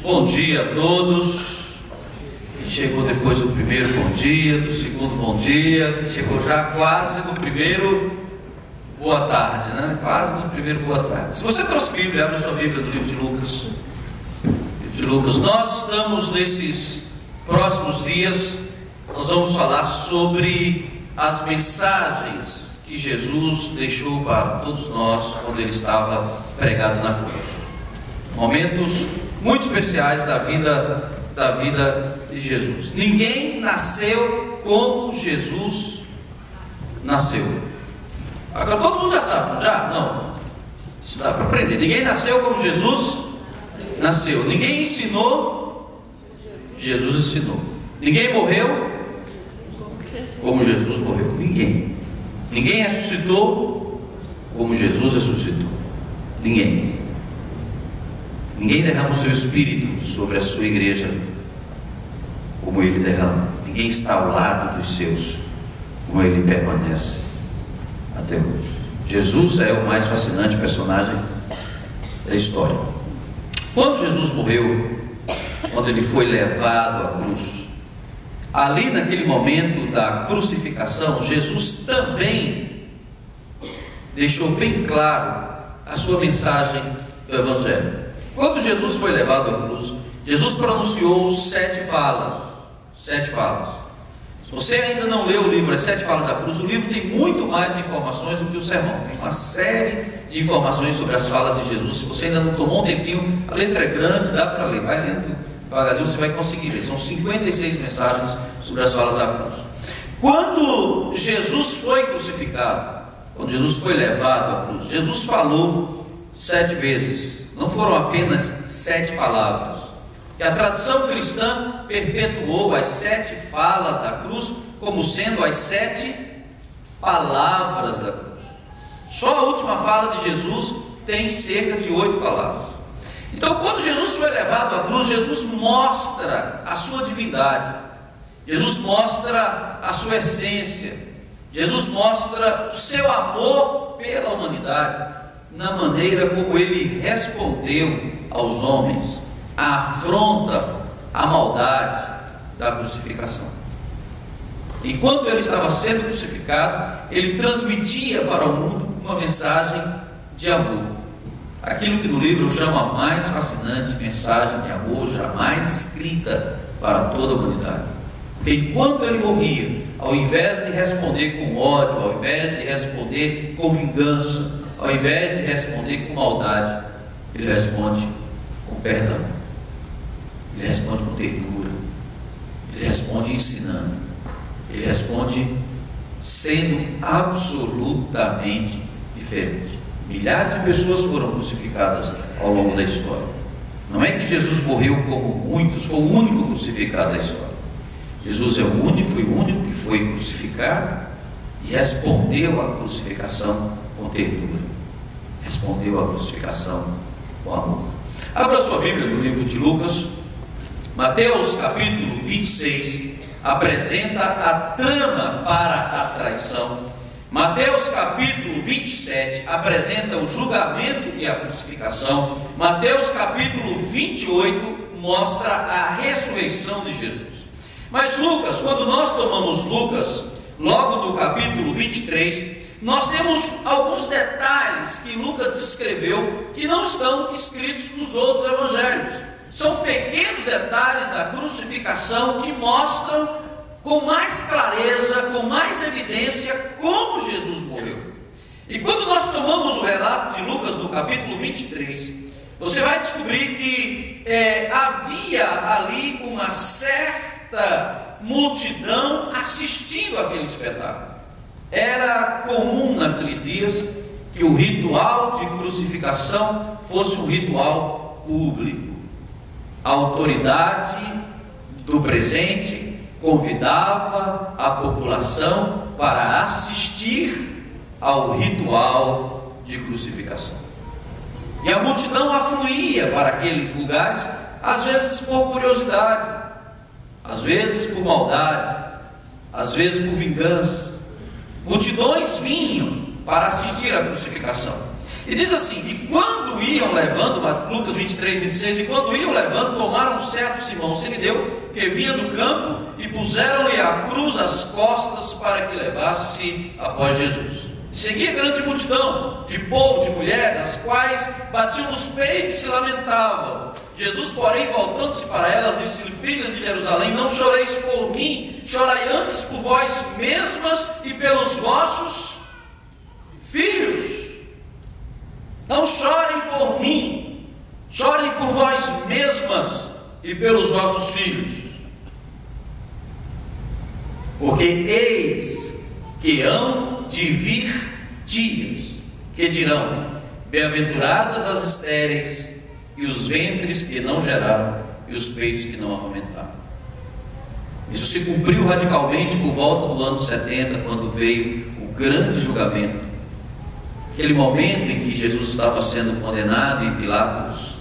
Bom dia a todos. Quem chegou depois do primeiro bom dia, do segundo bom dia, quem chegou já quase no primeiro boa tarde, né? Quase no primeiro boa tarde. Se você trouxe Bíblia, abre sua Bíblia do livro de Lucas. Livro de Lucas. Nós estamos nesses próximos dias, nós vamos falar sobre as mensagens que Jesus deixou para todos nós quando ele estava pregado na cruz. Momentos muito especiais da vida de Jesus. Ninguém nasceu como Jesus nasceu. Agora todo mundo já sabe, já? Não. Isso dá para aprender. Ninguém nasceu como Jesus nasceu. Ninguém ensinou, Jesus ensinou. Ninguém morreu como Jesus morreu. Ninguém ressuscitou como Jesus ressuscitou. Ninguém derrama o seu espírito sobre a sua igreja como ele derrama. Ninguém está ao lado dos seus como ele permanece até hoje. Jesus é o mais fascinante personagem da história. Quando Jesus morreu, quando ele foi levado à cruz, ali naquele momento da crucificação, Jesus também deixou bem claro a sua mensagem do Evangelho. Quando Jesus foi levado à cruz, Jesus pronunciou 7 falas. 7 falas. Se você ainda não leu o livro As 7 Falas da Cruz, o livro tem muito mais informações do que o sermão. Tem uma série de informações sobre as falas de Jesus. Se você ainda não tomou um tempinho, a letra é grande, dá para ler. Vai lendo devagarzinho, você vai conseguir ler. São 56 mensagens sobre as falas da cruz. Quando Jesus foi crucificado, quando Jesus foi levado à cruz, Jesus falou 7 vezes. Não foram apenas 7 palavras. E a tradição cristã perpetuou as 7 falas da cruz como sendo as 7 palavras da cruz. Só a última fala de Jesus tem cerca de 8 palavras. Então, quando Jesus foi levado à cruz, Jesus mostra a sua divindade, Jesus mostra a sua essência, Jesus mostra o seu amor pela humanidade, na maneira como ele respondeu aos homens à afronta, à maldade da crucificação. Enquanto ele estava sendo crucificado, ele transmitia para o mundo uma mensagem de amor, aquilo que no livro chama a mais fascinante mensagem de amor jamais escrita para toda a humanidade. Porque enquanto ele morria, ao invés de responder com ódio, ao invés de responder com vingança, ao invés de responder com maldade, ele responde com perdão, ele responde com ternura, ele responde ensinando, ele responde sendo absolutamente diferente. Milhares de pessoas foram crucificadas ao longo da história. Não é que Jesus morreu como muitos, foi o único crucificado da história. Jesus é o único, foi o único que foi crucificado e respondeu à crucificação com ternura, respondeu à crucificação com amor. Abra sua Bíblia no livro de Lucas. Mateus capítulo 26 apresenta a trama para a traição. Mateus capítulo 27 apresenta o julgamento e a crucificação. Mateus capítulo 28 mostra a ressurreição de Jesus. Mas Lucas, quando nós tomamos Lucas, logo no capítulo 23, nós temos alguns detalhes que Lucas descreveu que não estão escritos nos outros evangelhos. São pequenos detalhes da crucificação que mostram com mais clareza, com mais evidência, como Jesus morreu. E quando nós tomamos o relato de Lucas no capítulo 23, você vai descobrir que havia ali uma certa multidão assistindo aquele espetáculo. Era comum naqueles dias que o ritual de crucificação fosse um ritual público. A autoridade do presente convidava a população para assistir ao ritual de crucificação. E a multidão afluía para aqueles lugares, às vezes por curiosidade, às vezes por maldade, às vezes por vingança. Multidões vinham para assistir à crucificação. E diz assim: e quando iam levando, Lucas 23, 26, e quando iam levando, tomaram um certo Simão Sirineu, que vinha do campo, e puseram-lhe a cruz às costas para que levasse após Jesus. Seguia grande multidão de povo, de mulheres, as quais batiam nos peitos e se lamentavam. Jesus, porém, voltando-se para elas, disse-lhe: filhas de Jerusalém, não choreis por mim, chorai antes por vós mesmas e pelos vossos filhos. Não chorem por mim, chorem por vós mesmas e pelos vossos filhos. Porque eis que hão de vir dias que dirão: bem-aventuradas as estéreis, e os ventres que não geraram, e os peitos que não amamentaram. Isso se cumpriu radicalmente por volta do ano 70, quando veio o grande julgamento. Aquele momento em que Jesus estava sendo condenado em Pilatos: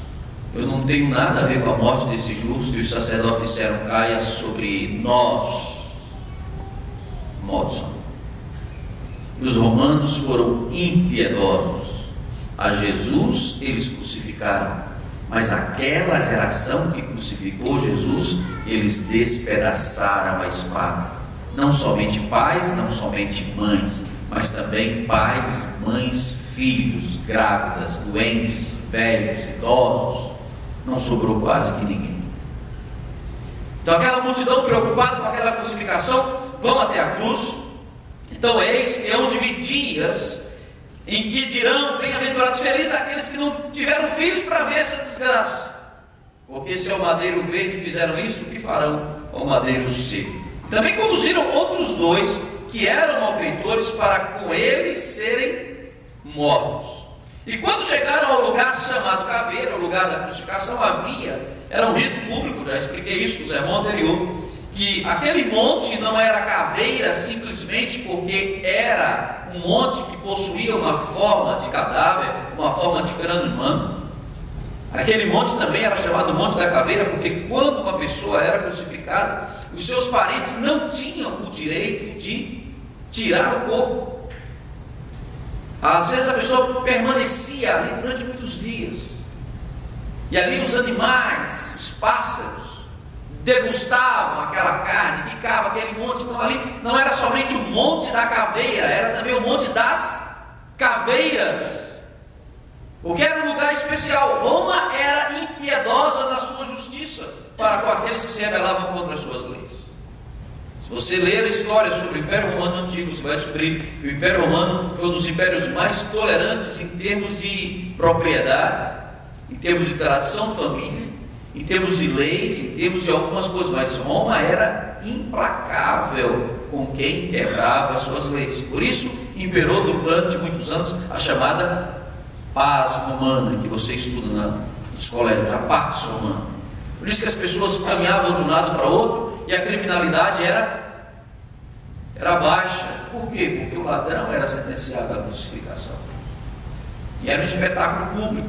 eu não tenho nada a ver com a morte desse justo. E os sacerdotes disseram: caia sobre nós, mortos. E os romanos foram impiedosos. A Jesus eles crucificaram, mas aquela geração que crucificou Jesus, eles despedaçaram a espada. Não somente pais, não somente mães, mas também pais, mães, filhos, grávidas, doentes, velhos, idosos. Não sobrou quase que ninguém. Então aquela multidão preocupada com aquela crucificação, vão até a cruz. Então eis que hão de vir dias em que dirão: bem-aventurados, felizes aqueles que não tiveram filhos para ver essa desgraça. Porque se ao madeiro verde fizeram isso, o que farão ao madeiro seco? Também conduziram outros dois que eram malfeitores, para com eles serem mortos. E quando chegaram ao lugar chamado Caveira, o lugar da crucificação, era um rito público, já expliquei isso no sermão anterior, que aquele monte não era caveira simplesmente porque era um monte que possuía uma forma de cadáver, uma forma de crânio humano. Aquele monte também era chamado Monte da Caveira, porque quando uma pessoa era crucificada, os seus parentes não tinham o direito de tirar o corpo. Às vezes a pessoa permanecia ali durante muitos dias, e ali os animais, os pássaros, degustavam aquela carne, ficava aquele monte. Então ali não era somente o Monte da Caveira, era também o Monte das Caveiras, porque era um lugar especial. Roma era impiedosa na sua justiça para com aqueles que se rebelavam contra as suas leis. Se você ler a história sobre o Império Romano Antigo, você vai descobrir que o Império Romano foi um dos impérios mais tolerantes em termos de propriedade, em termos de tradição família, em termos de leis, em termos de algumas coisas. Mas Roma era implacável com quem quebrava as suas leis. Por isso imperou durante muitos anos a chamada paz romana, que você estuda nos colégios, a Pax Romana. Por isso que as pessoas caminhavam de um lado para outro e a criminalidade era baixa. Por quê? Porque o ladrão era sentenciado à crucificação, e era um espetáculo público.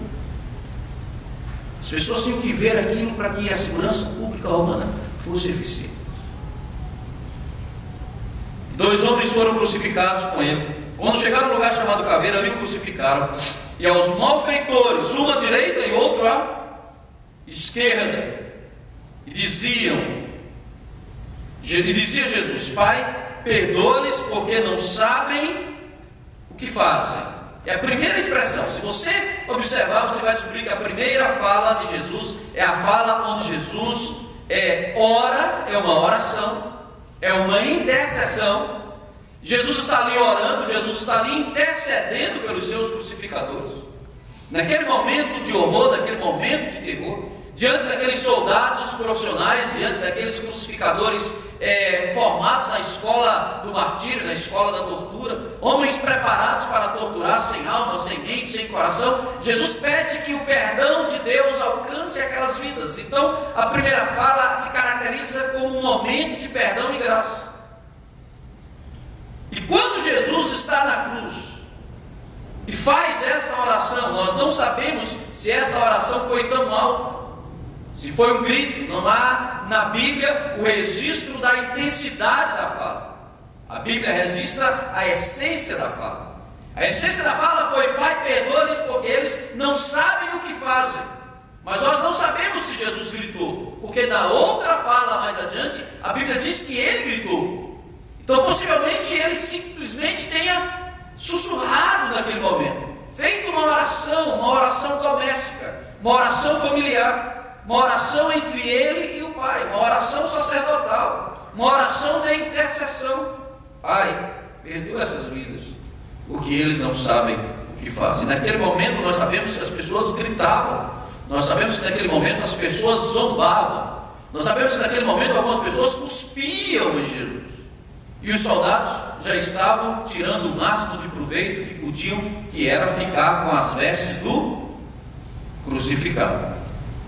As pessoas tinham que ver aquilo para que a segurança pública romana fosse eficiente. Dois homens foram crucificados com ele. Quando chegaram no lugar chamado Caveira, ali o crucificaram. E aos malfeitores, uma à direita e outro à esquerda, e dizia Jesus: Pai, perdoa-lhes, porque não sabem o que fazem. É a primeira expressão. Se você observar, você vai descobrir que a primeira fala de Jesus é a fala onde Jesus ora, é uma oração, é uma intercessão. Jesus está ali orando, Jesus está ali intercedendo pelos seus crucificadores. Naquele momento de horror, naquele momento de terror, diante daqueles soldados profissionais, diante daqueles crucificadores formados na escola do martírio, na escola da tortura, homens preparados para torturar, sem alma, sem mente, sem coração, Jesus pede que o perdão de Deus alcance aquelas vidas. Então a primeira fala se caracteriza como um momento de perdão e graça. E quando Jesus está na cruz e faz esta oração, nós não sabemos se esta oração foi tão alta, se foi um grito. Não há na Bíblia o registro da intensidade da fala. A Bíblia registra a essência da fala. A essência da fala foi: Pai, perdoa-lhes porque eles não sabem o que fazem. Mas nós não sabemos se Jesus gritou, porque na outra fala mais adiante, a Bíblia diz que ele gritou. Então possivelmente ele simplesmente tenha sussurrado naquele momento, feito uma oração doméstica, uma oração familiar, uma oração entre ele e o Pai, uma oração sacerdotal, uma oração de intercessão. Pai, perdoa essas vidas, porque eles não sabem o que fazem. Naquele momento nós sabemos que as pessoas gritavam, nós sabemos que naquele momento as pessoas zombavam, nós sabemos que naquele momento algumas pessoas cuspiam em Jesus, e os soldados já estavam tirando o máximo de proveito que podiam, que era ficar com as vestes do crucificado.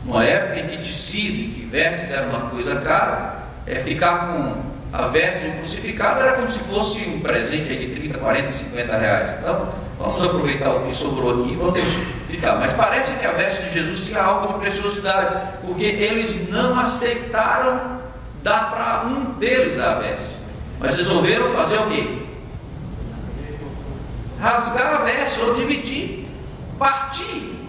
Numa época em que tecido, que vestes era uma coisa cara, ficar com a veste do crucificado era como se fosse um presente aí de 30, 40, 50 reais. Então, vamos aproveitar o que sobrou aqui e vamos ficar. Mas parece que a veste de Jesus tinha algo de preciosidade, porque eles não aceitaram dar para um deles a veste, mas resolveram fazer o quê? Rasgar a veste, ou dividir, partir.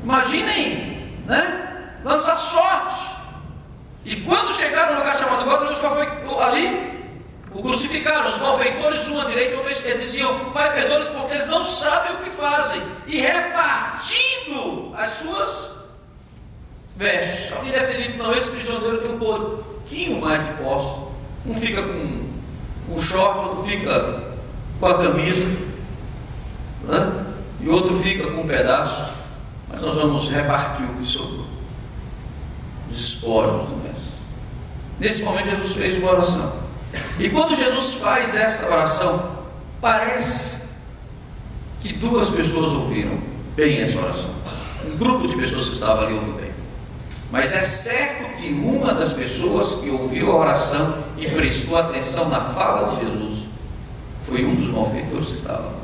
Imaginem, né? Lançar sorte. E quando chegaram no lugar chamado Gólgota, qual foi ali? O crucificaram. Os malfeitores, um à direita e outro à esquerda, diziam: Pai, perdoa-lhes porque eles não sabem o que fazem. E repartindo as suas vestes. Alguém deve ter dito: não, esse prisioneiro tem um pouquinho mais de posse. Um fica com short, outro fica com a camisa, né? E outro fica com um pedaço. Mas nós vamos repartir o que sobrou, os espólios do mestre. Nesse momento Jesus fez uma oração, e quando Jesus faz esta oração, parece que duas pessoas ouviram bem essa oração. Um grupo de pessoas que estava ali ouviu bem, mas é certo que uma das pessoas que ouviu a oração e prestou atenção na fala de Jesus foi um dos malfeitores que estava lá.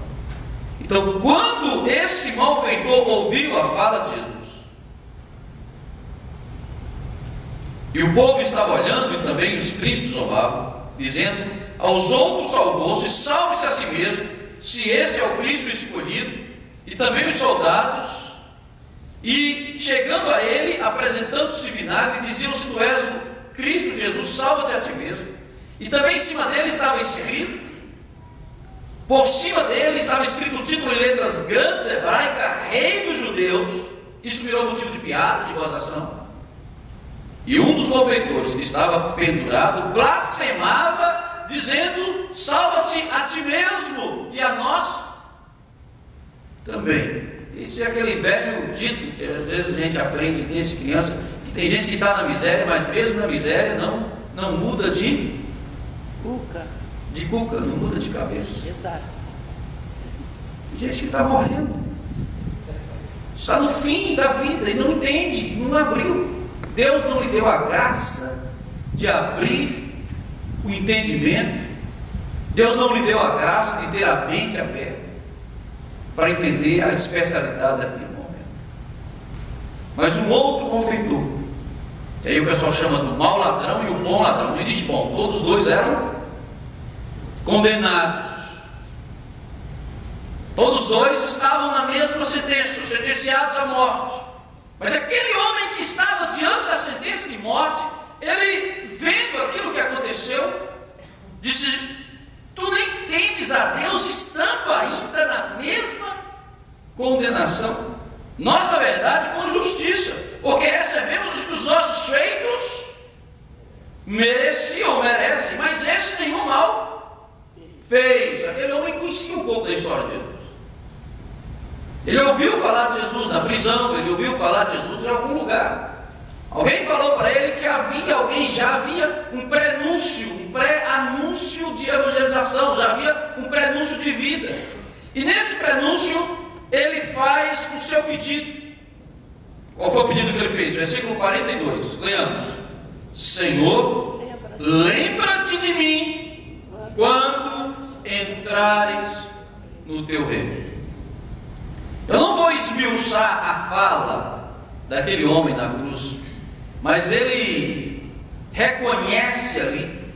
Então, quando esse malfeitor ouviu a fala de Jesus, e o povo estava olhando, e também os príncipes zombavam, dizendo: aos outros salvou-se, salve-se a si mesmo, se esse é o Cristo escolhido. E também os soldados, e chegando a ele, apresentando-se vinagre, diziam: se tu és o Cristo Jesus, salva-te a ti mesmo. E também em cima dele estava escrito, por cima dele estava escrito o título em letras grandes hebraicas: Rei dos Judeus. Isso virou motivo de piada, de gozação. E um dos malfeitores que estava pendurado blasfemava, dizendo: salva-te a ti mesmo e a nós também. Esse é aquele velho dito que às vezes a gente aprende desde criança, que tem gente que está na miséria, mas mesmo na miséria não muda de cuca, não muda de cabeça. Exato. Tem gente que está morrendo, está no fim da vida e não entende, não abriu. Deus não lhe deu a graça de abrir o entendimento. Deus não lhe deu a graça de ter a mente aberta para entender a especialidade daquele momento. Mas um outro malfeitor, que aí o pessoal chama do mau ladrão e o bom ladrão, não existe bom, todos os dois eram condenados. Todos os dois estavam na mesma sentença, sentenciados à morte. Mas aquele homem que estava diante da sentença de morte, ele vendo aquilo que aconteceu, disse: tu nem temes a Deus estando ainda na mesma condenação? Nós, na verdade, com justiça, porque recebemos os que os nossos feitos merecem, mas esse nenhum mal fez. Aquele homem conhecia um pouco da história de Jesus. Ele ouviu falar de Jesus na prisão, ele ouviu falar de Jesus em algum lugar. Alguém falou para ele que alguém já havia um prenúncio, um pré-anúncio de evangelização, já havia um prenúncio de vida. E nesse prenúncio, ele faz o seu pedido. Qual foi o pedido que ele fez? Versículo 42, leamos: Senhor, lembra-te de mim quando entrares no teu reino. Eu não vou esmiuçar a fala daquele homem na cruz, mas ele reconhece ali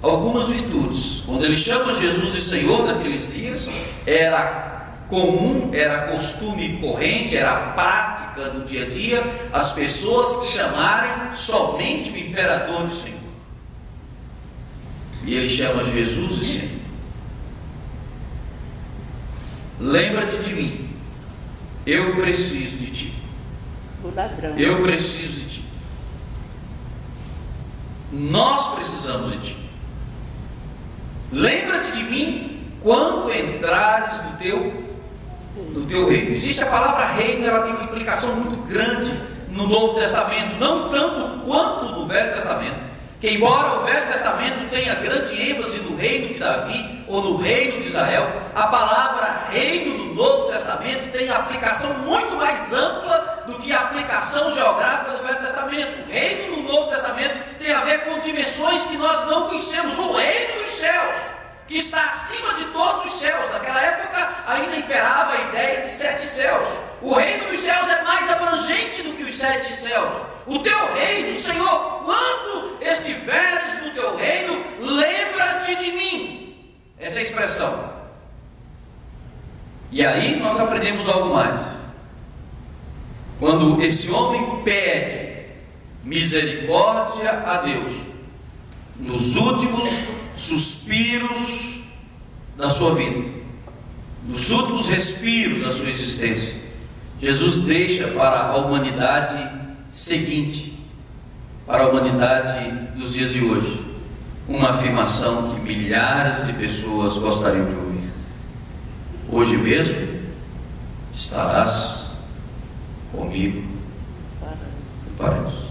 algumas virtudes. Quando ele chama Jesus de Senhor naqueles dias, era comum, era costume corrente, era prática do dia a dia, as pessoas chamarem somente o imperador de Senhor. E ele chama Jesus de Senhor. Lembra-te de mim, eu preciso de ti. O ladrão. Eu preciso de ti. Nós precisamos de ti. Lembra-te de mim quando entrares no teu reino. Existe a palavra reino, ela tem uma implicação muito grande no Novo Testamento, não tanto quanto no Velho Testamento, que embora o Velho Testamento tenha grande ênfase no reino de Davi ou no reino de Israel, a palavra reino no Novo Testamento tem aplicação muito mais ampla do que a aplicação geográfica do Velho Testamento. O reino no Novo Testamento tem a ver com dimensões que nós não conhecemos. O reino dos céus, que está acima de todos os céus. Naquela época ainda imperava a ideia de 7 céus. O reino dos céus é mais abrangente do que os 7 céus. O teu reino, Senhor, quando estiveres no teu reino, lembra-te de mim. Essa é a expressão. E aí nós aprendemos algo mais. Quando esse homem pede misericórdia a Deus, nos últimos suspiros da sua vida, nos últimos respiros da sua existência, Jesus deixa para a humanidade seguinte, para a humanidade dos dias de hoje, uma afirmação que milhares de pessoas gostariam de ouvir: hoje mesmo estarás comigo no paraíso.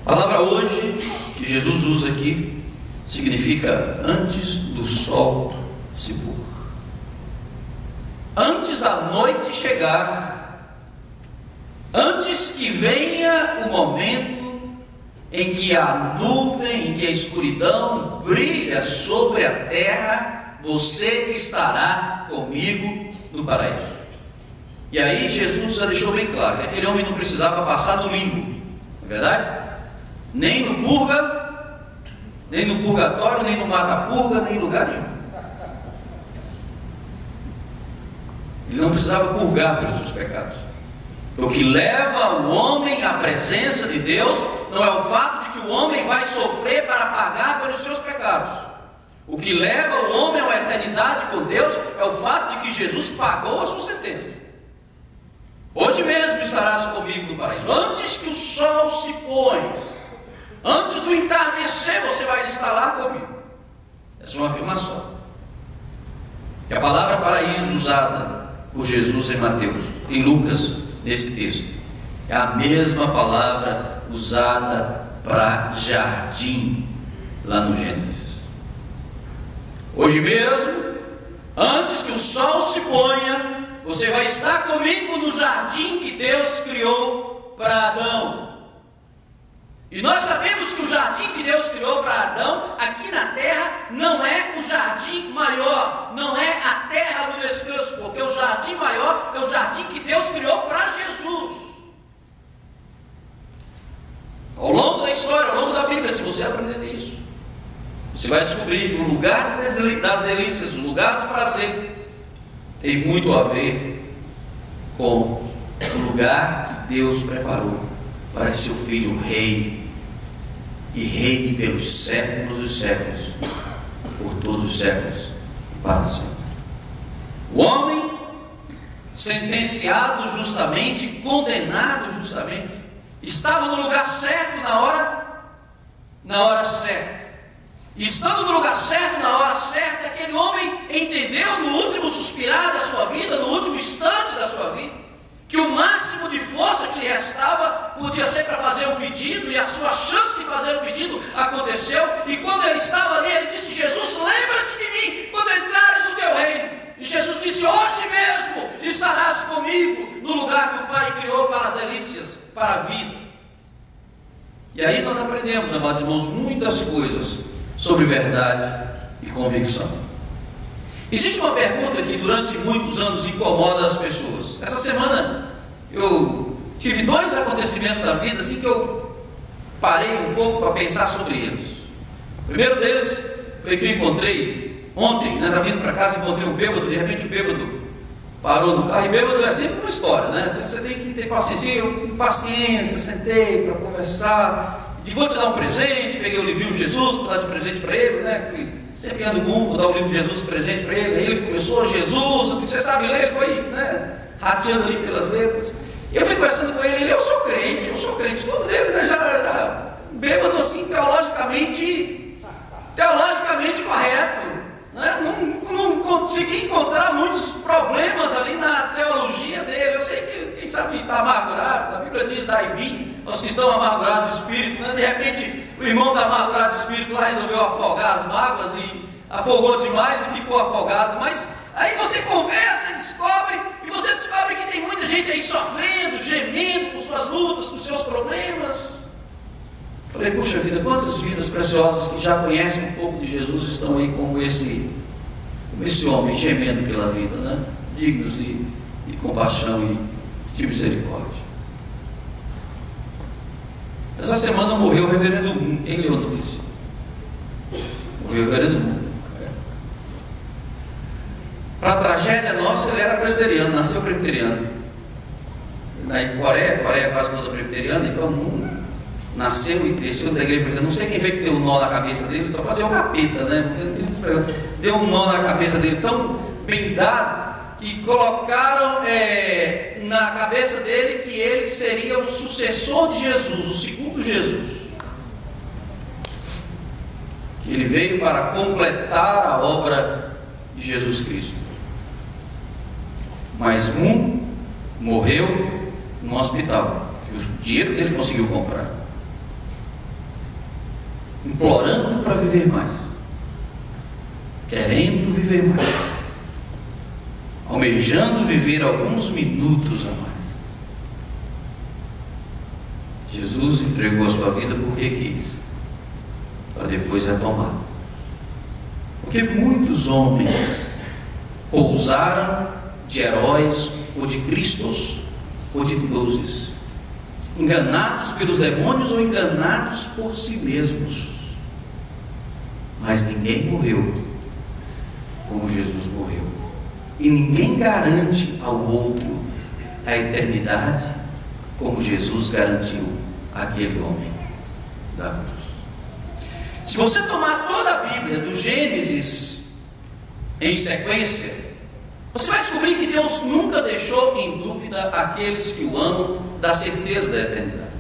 A palavra hoje que Jesus usa aqui significa antes do sol se pôr, antes da noite chegar, antes que venha o momento em que a nuvem, em que a escuridão brilha sobre a terra, você estará comigo no paraíso. E aí Jesus já deixou bem claro que aquele homem não precisava passar no limbo, não é verdade? Nem no purga, nem no purgatório, nem no mata-purga, nem em lugar nenhum. Ele não precisava purgar pelos seus pecados. O que leva o homem à presença de Deus não é o fato de que o homem vai sofrer para pagar pelos seus pecados. O que leva o homem a uma eternidade com Deus é o fato de que Jesus pagou a sua sentença. Hoje mesmo estarás comigo no paraíso. Antes que o sol se ponha, antes do entardecer, você vai estar lá comigo. Essa é uma afirmação. E a palavra paraíso usada por Jesus em Mateus, em Lucas, nesse texto, é a mesma palavra usada para jardim lá no Gênesis. Hoje mesmo, antes que o sol se ponha, você vai estar comigo no jardim que Deus criou para Adão. E nós sabemos que o jardim que Deus criou para Adão, aqui na terra, não é o jardim maior, não é a terra do descanso, porque o jardim maior é o jardim que Deus criou para Jesus. Ao longo da história, ao longo da Bíblia, se você aprender isso, você vai descobrir que o lugar das delícias, o lugar do prazer, tem muito a ver com o lugar que Deus preparou para que seu Filho reine, e reine pelos séculos dos séculos, por todos os séculos e para sempre. O homem sentenciado justamente, condenado justamente, estava no lugar certo na hora certa. E estando no lugar certo na hora certa, aquele homem entendeu no último suspirar da sua vida, no último instante da sua vida, que o máximo de força que lhe restava podia ser para fazer um pedido, e a sua chance de fazer o pedido aconteceu. E quando ele estava ali, ele disse: Jesus, lembra-te de mim quando entrares no teu reino. E Jesus disse: hoje mesmo estarás comigo no lugar que o Pai criou para as delícias, para a vida. E aí nós aprendemos, amados irmãos, muitas coisas sobre verdade e convicção. Existe uma pergunta que durante muitos anos incomoda as pessoas. Essa semana eu tive 2 acontecimentos da vida assim que eu parei um pouco para pensar sobre eles. O primeiro deles foi que eu encontrei ontem, né? Estava vindo para casa, encontrei um bêbado, de repente o bêbado parou no carro, e bêbado é sempre uma história, né? Você tem que ter paciência. Eu, com paciência, sentei para conversar, e vou te dar um presente, peguei o livrinho Jesus para dar de presente para ele, né? Sempre ando com vou dar o livro de Jesus de presente para ele. Aí ele começou, Jesus, você sabe ler, ele foi, né, rateando ali pelas letras. Eu fui conversando com ele, eu sou crente, tudo dele, né, já bêbado assim, teologicamente correto, né? Não consegui encontrar muitos problemas ali na teologia dele. Eu sei que, quem sabe, está amargurado. A Bíblia diz: dai vinho aos que estão amargurados de espírito, né? De repente o irmão está amargurado de espírito lá, resolveu afogar as mágoas e afogou demais e ficou afogado. Mas aí você conversa e você descobre que tem muita gente aí sofrendo, gemendo com suas lutas, com seus problemas. Falei, puxa vida, quantas vidas preciosas que já conhecem um pouco de Jesus estão aí como esse homem gemendo pela vida, né? Dignos de compaixão e de misericórdia. Essa semana morreu o reverendo Moon. Quem leu a notícia? Morreu o reverendo Moon. Para a tragédia nossa, ele era presbiteriano, nasceu presbiteriano. Na Coreia é quase toda presbiteriana, então Moon nasceu e cresceu da igreja presbiteriana. Não sei quem foi que deu um nó na cabeça dele, só pode ser o capeta, né? Deu um nó na cabeça dele tão bem dado que colocaram na cabeça dele que ele seria o sucessor de Jesus, o segundo Jesus. Que ele veio para completar a obra de Jesus Cristo. Mas morreu no hospital, que o dinheiro dele conseguiu comprar, implorando para viver mais, querendo viver mais, almejando viver alguns minutos a mais. Jesus entregou a sua vida porque quis, para depois retomar. Porque muitos homens ousaram de heróis ou de cristos ou de deuses, enganados pelos demônios ou enganados por si mesmos, mas ninguém morreu como Jesus morreu, e ninguém garante ao outro a eternidade como Jesus garantiu àquele homem da cruz. Se você tomar toda a Bíblia do Gênesis em sequência, você vai descobrir que Deus nunca deixou em dúvida aqueles que o amam da certeza da eternidade.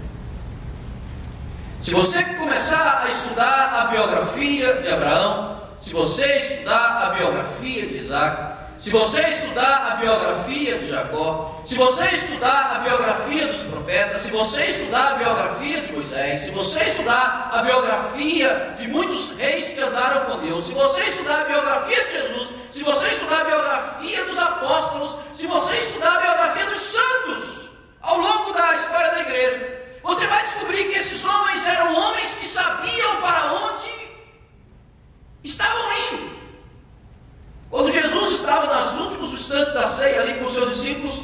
Se você começar a estudar a biografia de Abraão, se você estudar a biografia de Isaac, se você estudar a biografia de Jacó, se você estudar a biografia dos profetas, se você estudar a biografia de Moisés, se você estudar a biografia de muitos reis que andaram com Deus, se você estudar a biografia de Jesus, se você estudar a biografia dos apóstolos, se você estudar a biografia dos santos ao longo da história da igreja, você vai descobrir que esses homens eram homens que sabiam para onde estavam indo. Quando Jesus estava nos últimos instantes da ceia ali com os seus discípulos,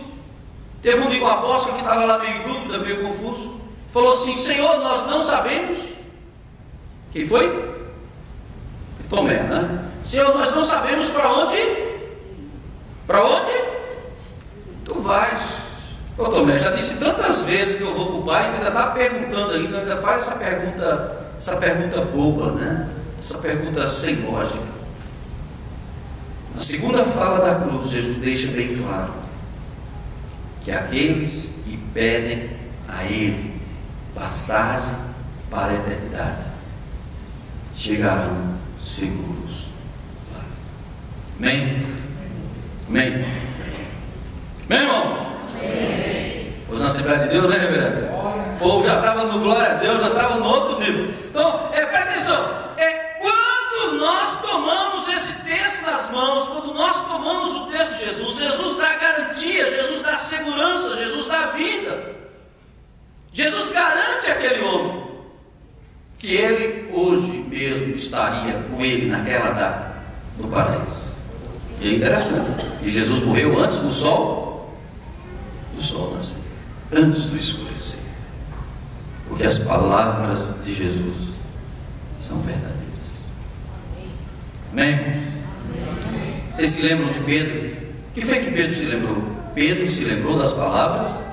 teve um apóstolo que estava lá meio em dúvida, meio confuso, falou assim: Senhor, nós não sabemos. Quem foi? Tomé, né? Senhor, nós não sabemos para onde? Para onde? Tu vais. Ô Tomé, já disse tantas vezes que eu vou para o Pai, que ainda está perguntando ainda faz essa pergunta boba, né? Essa pergunta sem lógica. Na segunda fala da cruz, Jesus deixa bem claro que aqueles que pedem a Ele passagem para a eternidade chegarão seguros lá. Amém? Amém? Amém, irmãos? Foi na Assembleia de Deus, hein, reverendo? O povo já estava no glória a Deus, já estava no outro nível. Então, presta atenção. Quando nós tomamos esse texto nas mãos, quando nós tomamos o texto de Jesus, Jesus dá garantia, Jesus dá segurança, Jesus dá vida. Jesus garante àquele homem que ele hoje mesmo estaria com ele naquela data no paraíso. E é interessante que Jesus morreu antes do sol nascer, antes do escurecer, porque as palavras de Jesus são verdadeiras. Amém? Vocês se lembram de Pedro? O que foi que Pedro se lembrou? Pedro se lembrou das palavras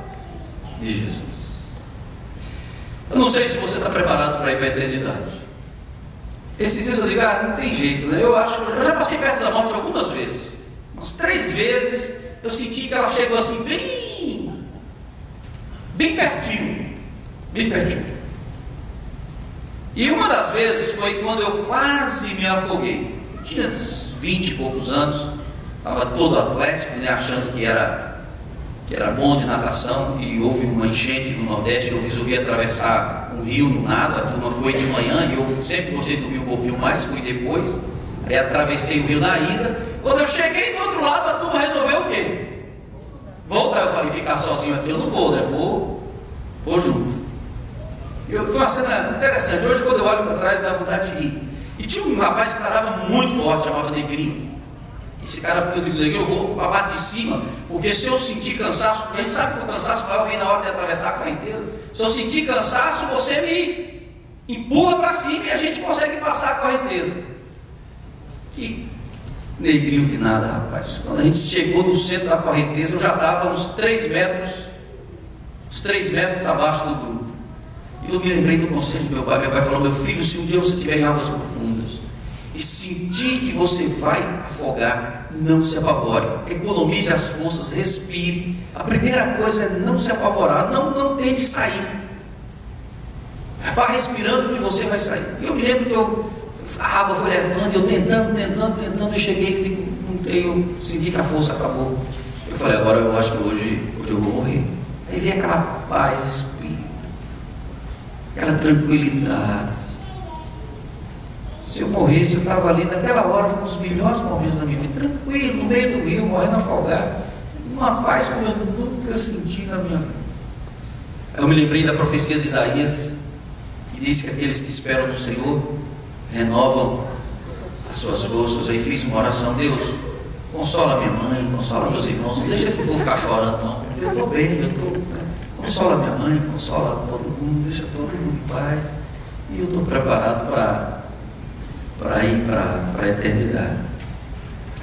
de Jesus. Eu não sei se você está preparado para ir para a eternidade. Esses dias eu digo, não tem jeito, né? Eu acho que eu já passei perto da morte algumas vezes. Umas 3 vezes eu senti que ela chegou assim, bem pertinho. Bem pertinho. E uma das vezes foi quando eu quase me afoguei. Eu tinha 20 e poucos anos, estava todo atlético, né, achando que era bom de natação, e houve uma enchente no Nordeste. Eu resolvi atravessar um rio no nado. A turma foi de manhã e eu sempre gostei de dormir um pouquinho mais, fui depois. Aí atravessei o rio na ida. Quando eu cheguei do outro lado, a turma resolveu o quê? Voltar. Eu falei, ficar sozinho aqui eu não vou, né? Vou junto. Foi uma cena interessante. Hoje, quando eu olho para trás, dá vontade de rir. E tinha um rapaz que nadava muito forte, chamava Negrinho. Esse cara, eu digo, eu vou para a parte de cima, porque se eu sentir cansaço, a gente sabe que o cansaço maior vem na hora de atravessar a correnteza. Se eu sentir cansaço, você me empurra para cima e a gente consegue passar a correnteza. Que negrinho que nada, rapaz. Quando a gente chegou no centro da correnteza, eu já estava uns 3 metros abaixo do grupo. E eu me lembrei do conselho do meu pai. Meu pai falou, meu filho, se um dia você estiver em águas profundas e sentir que você vai afogar, não se apavore, economize as forças, respire. A primeira coisa é não se apavorar, não tente sair, vá respirando que você vai sair. Eu me lembro que a água foi levando, eu tentando, eu cheguei, eu senti que a força acabou. Eu falei, agora eu acho que hoje eu vou morrer. Aí veio aquela paz, espírito, aquela tranquilidade. Se eu morresse, eu estava ali naquela hora, foi um dos melhores momentos da minha vida, tranquilo, no meio do rio, morrendo afogado, uma paz como eu nunca senti na minha vida. Eu me lembrei da profecia de Isaías, que disse que aqueles que esperam no Senhor renovam as suas forças. Aí fiz uma oração, Deus, consola minha mãe, consola meus irmãos, não deixa esse povo ficar chorando não, porque eu estou bem, consola minha mãe, consola todo mundo, deixa todo mundo em paz, e eu estou preparado para ir para a eternidade.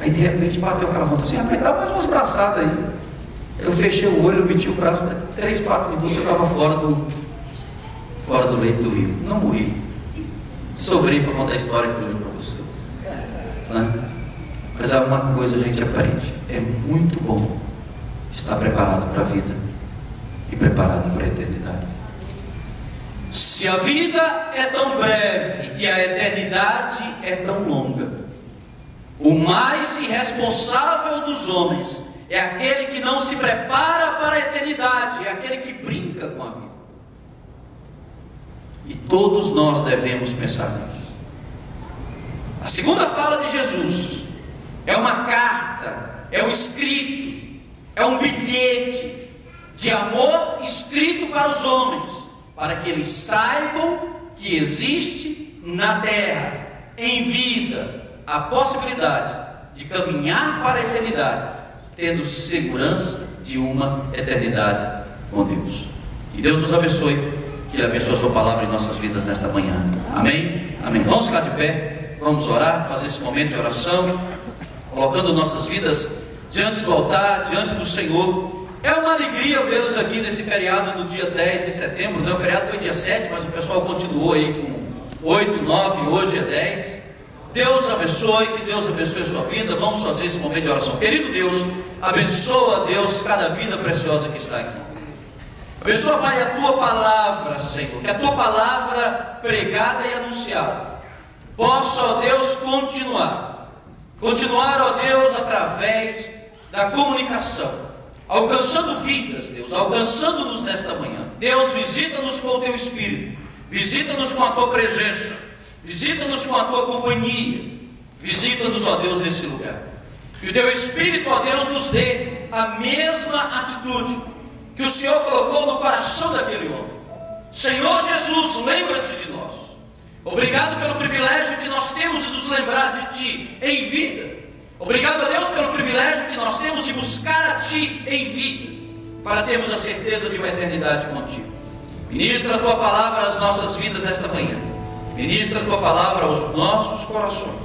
Aí de repente bateu aquela vontade assim, rapaz, dá mais umas braçadas aí. Eu fechei o olho, eu meti o braço, daqui 3, 4 minutos eu estava fora do leito do rio. Não morri, sobrei para contar a história aqui hoje para vocês, né? Mas há uma coisa, gente, aparente: é muito bom estar preparado para a vida e preparado para a eternidade. Se a vida é tão breve e a eternidade é tão longa, o mais irresponsável dos homens é aquele que não se prepara para a eternidade, é aquele que brinca com a vida. E todos nós devemos pensar nisso. A segunda fala de Jesus é uma carta, é um escrito, é um bilhete de amor escrito para os homens, para que eles saibam que existe na terra, em vida, a possibilidade de caminhar para a eternidade, tendo segurança de uma eternidade com Deus. Que Deus nos abençoe, que Ele abençoe a sua palavra em nossas vidas nesta manhã. Amém? Amém. Vamos ficar de pé, vamos orar, fazer esse momento de oração, colocando nossas vidas diante do altar, diante do Senhor. É uma alegria vê-los aqui nesse feriado do dia 10 de setembro, né? O feriado foi dia 7, mas o pessoal continuou aí com 8, 9, hoje é 10. Deus abençoe, que Deus abençoe a sua vida. Vamos fazer esse momento de oração. Querido Deus, abençoa, Deus, cada vida preciosa que está aqui. Abençoa, Pai, a Tua palavra, Senhor, que a Tua palavra pregada e anunciada possa, ó Deus, continuar, ó Deus, através da comunicação, alcançando vidas, Deus, alcançando-nos nesta manhã. Deus, visita-nos com o Teu Espírito, visita-nos com a Tua presença, visita-nos com a Tua companhia, visita-nos, ó Deus, nesse lugar. Que o Teu Espírito, ó Deus, nos dê a mesma atitude que o Senhor colocou no coração daquele homem. Senhor Jesus, lembra-te de nós. Obrigado pelo privilégio que nós temos de nos lembrar de Ti em vida. Obrigado a Deus pelo privilégio que nós temos de buscar a Ti em vida, para termos a certeza de uma eternidade contigo. Ministra a Tua palavra às nossas vidas nesta manhã. Ministra a Tua palavra aos nossos corações.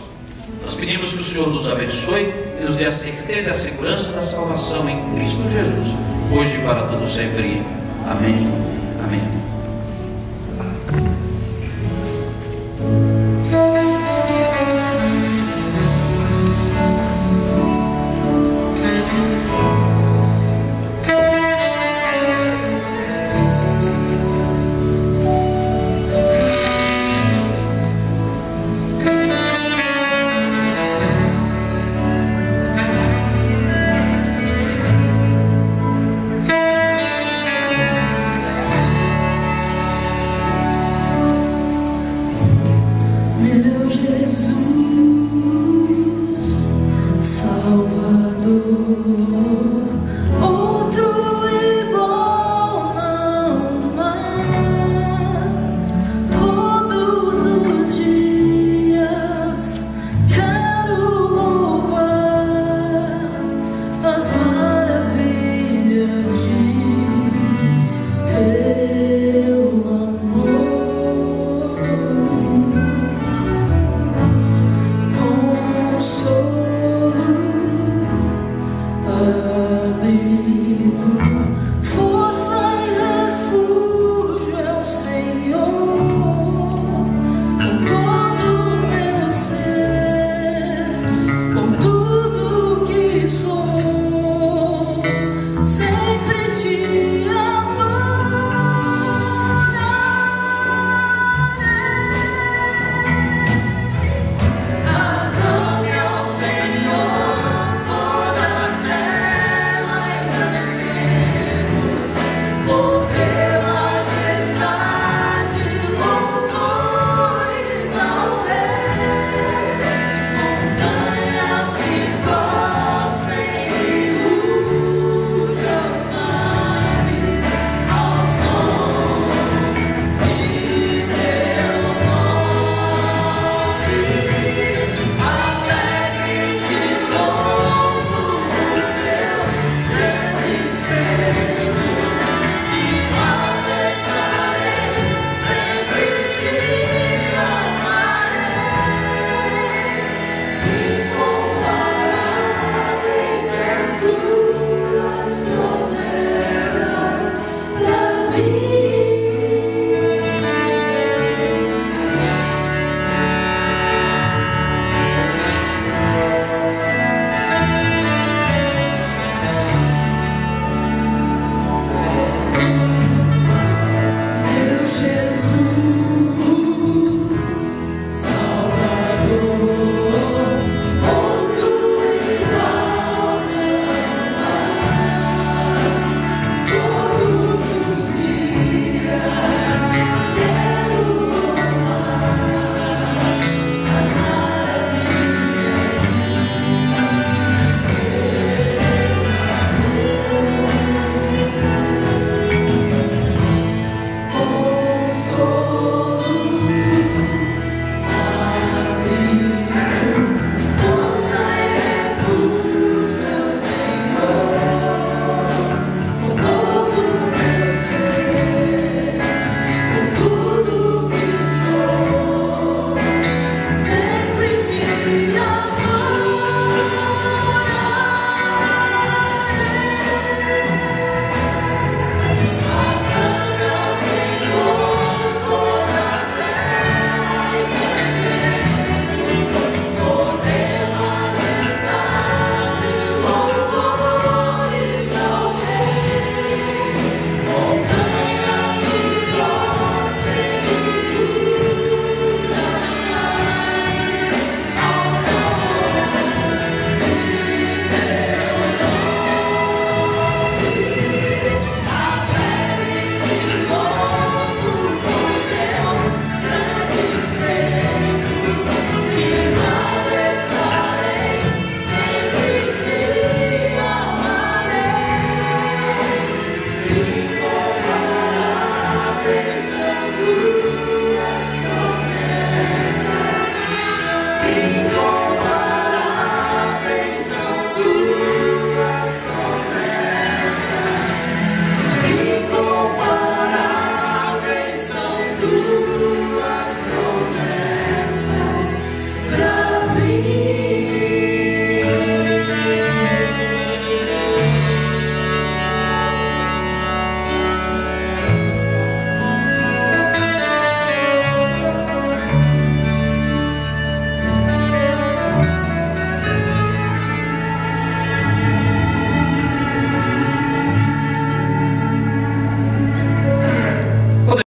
Nós pedimos que o Senhor nos abençoe e nos dê a certeza e a segurança da salvação em Cristo Jesus, hoje e para todo sempre. Amém.